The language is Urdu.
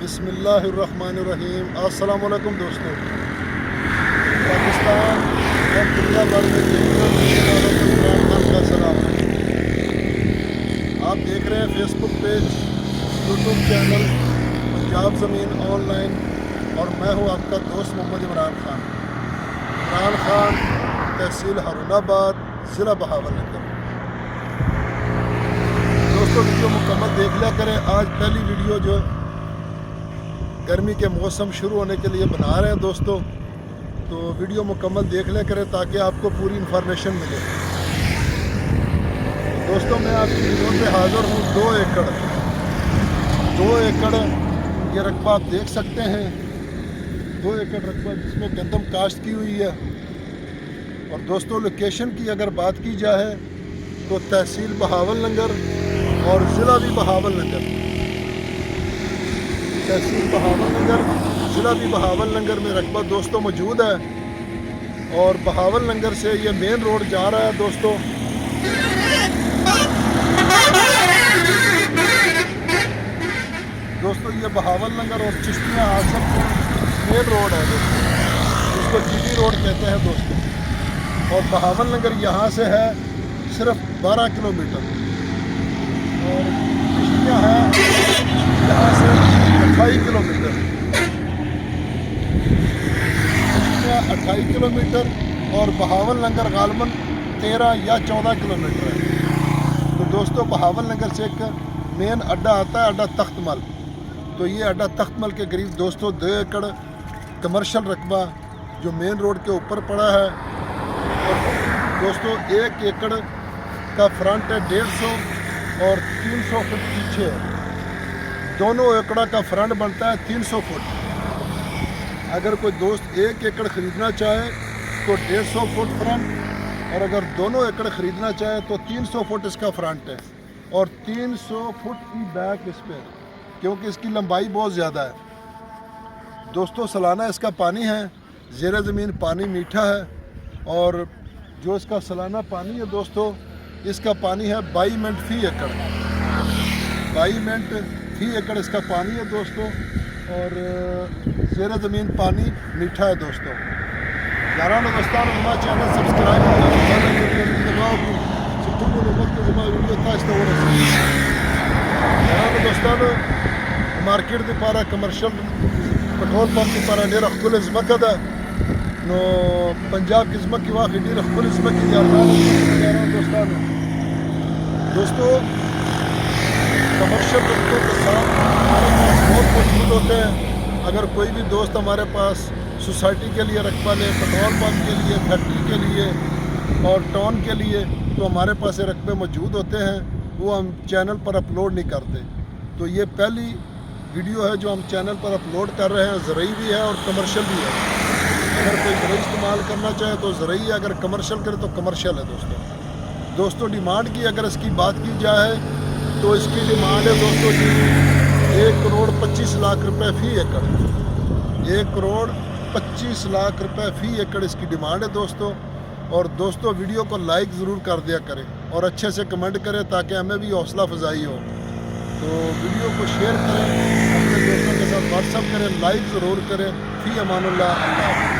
بسم اللہ الرحمن الرحیم۔ السلام علیکم دوستوں، پاکستان اور دنیا بھر میں دیکھنے والوں کو عمران خان کا سلام۔ آپ دیکھ رہے ہیں فیس بک پیج، یوٹیوب چینل پنجاب زمین آن لائن، اور میں ہوں آپ کا دوست محمد عمران خان۔ عمران خان، تحصیل ہارون آباد، ضلع بہاولپور۔ دوستوں ویڈیو مکمل دیکھ لیا کریں۔ آج پہلی ویڈیو جو گرمی کے موسم شروع ہونے کے لیے بنا رہے ہیں دوستوں، تو ویڈیو مکمل دیکھ لیا کریں تاکہ آپ کو پوری انفارمیشن ملے۔ دوستوں میں آپ کی ویڈیو پہ حاضر ہوں 2 ایکڑ یہ رقبہ آپ دیکھ سکتے ہیں۔ 2 ایکڑ رقبہ جس میں گندم کاشت کی ہوئی ہے۔ اور دوستوں لوکیشن کی اگر بات کی جائے تو تحصیل بہاولنگر اور ضلع بھی بہاولنگر، تحصیل بہاولنگر، ضلع بھی بہاولنگر میں رقبہ دوستوں موجود ہے۔ اور بہاولنگر سے یہ مین روڈ جا رہا ہے دوستوں۔ یہ بہاولنگر اور چشتیاں آصف مین روڈ ہے دوستوں، جس کو جی ڈی روڈ کہتے ہیں دوستوں۔ اور بہاولنگر یہاں سے ہے صرف 12 کلومیٹر، اور چشتیاں ہے یہاں سے 28 کلومیٹر، 28 کلومیٹر، اور بہاولنگر غالباً 13 یا 14 کلومیٹر ہے۔ تو دوستوں بہاولنگر سے ایک مین اڈا آتا ہے، اڈا تخت مل۔ تو یہ اڈا تخت مل کے قریب دوستوں 2 ایکڑ کمرشل رقبہ جو مین روڈ کے اوپر پڑا ہے۔ اور دوستوں 1 ایکڑ کا فرنٹ ہے 150 اور 300 فٹ پیچھے ہے۔ دونوں ایکڑ کا فرنٹ بنتا ہے 300 فٹ۔ اگر کوئی دوست 1 ایکڑ خریدنا چاہے تو 150 فٹ فرنٹ، اور اگر دونوں ایکڑ خریدنا چاہے تو 300 فٹ اس کا فرنٹ ہے، اور 300 فٹ کی بیک اس پہ، کیونکہ اس کی لمبائی بہت زیادہ ہے۔ دوستوں سالانہ اس کا پانی ہے، زیر زمین پانی میٹھا ہے، اور جو اس کا سالانہ پانی ہے دوستوں، اس کا پانی ہے 22 منٹ فی ایکڑ، 22 منٹ فی ایکڑ اس کا پانی ہے دوستوں۔ اور زیر زمین پانی میٹھا ہے دوستوں۔ یارانو دوستانو ہمارا چینل سبسکرائب دوستانو مارکیٹ دی پارا کمرشل پٹرول پمپ دی پارا ډیره ښکلې ځمکه ده، نو پنجاب کې ځمکې واخلي ډیره ښکلې ځمکې دي یارانو دوستانو۔ دوستو کمرشل رقبوں کے ساتھ ہمارے پاس بہت موجود ہوتے ہیں۔ اگر کوئی بھی دوست ہمارے پاس سوسائٹی کے لیے رقبہ لے، پٹرول پمپ کے لیے، فیکٹری کے لیے اور ٹاؤن کے لیے، تو ہمارے پاس یہ رقبے موجود ہوتے ہیں، وہ ہم چینل پر اپلوڈ نہیں کرتے۔ تو یہ پہلی ویڈیو ہے جو ہم چینل پر اپلوڈ کر رہے ہیں، زرعی بھی ہے اور کمرشل بھی ہے۔ اگر کوئی زرعی استعمال کرنا چاہے تو زرعی ہے، اگر کمرشل کرے تو کمرشل ہے دوستوں۔ ڈیمانڈ کی اگر اس کی بات کی جائے تو اس کی ڈیمانڈ ہے دوستوں جی 1 کروڑ 25 لاکھ روپے فی ایکڑ، 1 کروڑ 25 لاکھ روپے فی ایکڑ اس کی ڈیمانڈ ہے دوستوں۔ اور دوستوں ویڈیو کو لائک ضرور کر دیا کریں اور اچھے سے کمنٹ کریں تاکہ ہمیں بھی حوصلہ افزائی ہو۔ تو ویڈیو کو شیئر کریں، اپنے دوستوں کے ساتھ واٹس ایپ کریں، لائک ضرور کریں۔ فی امان اللہ۔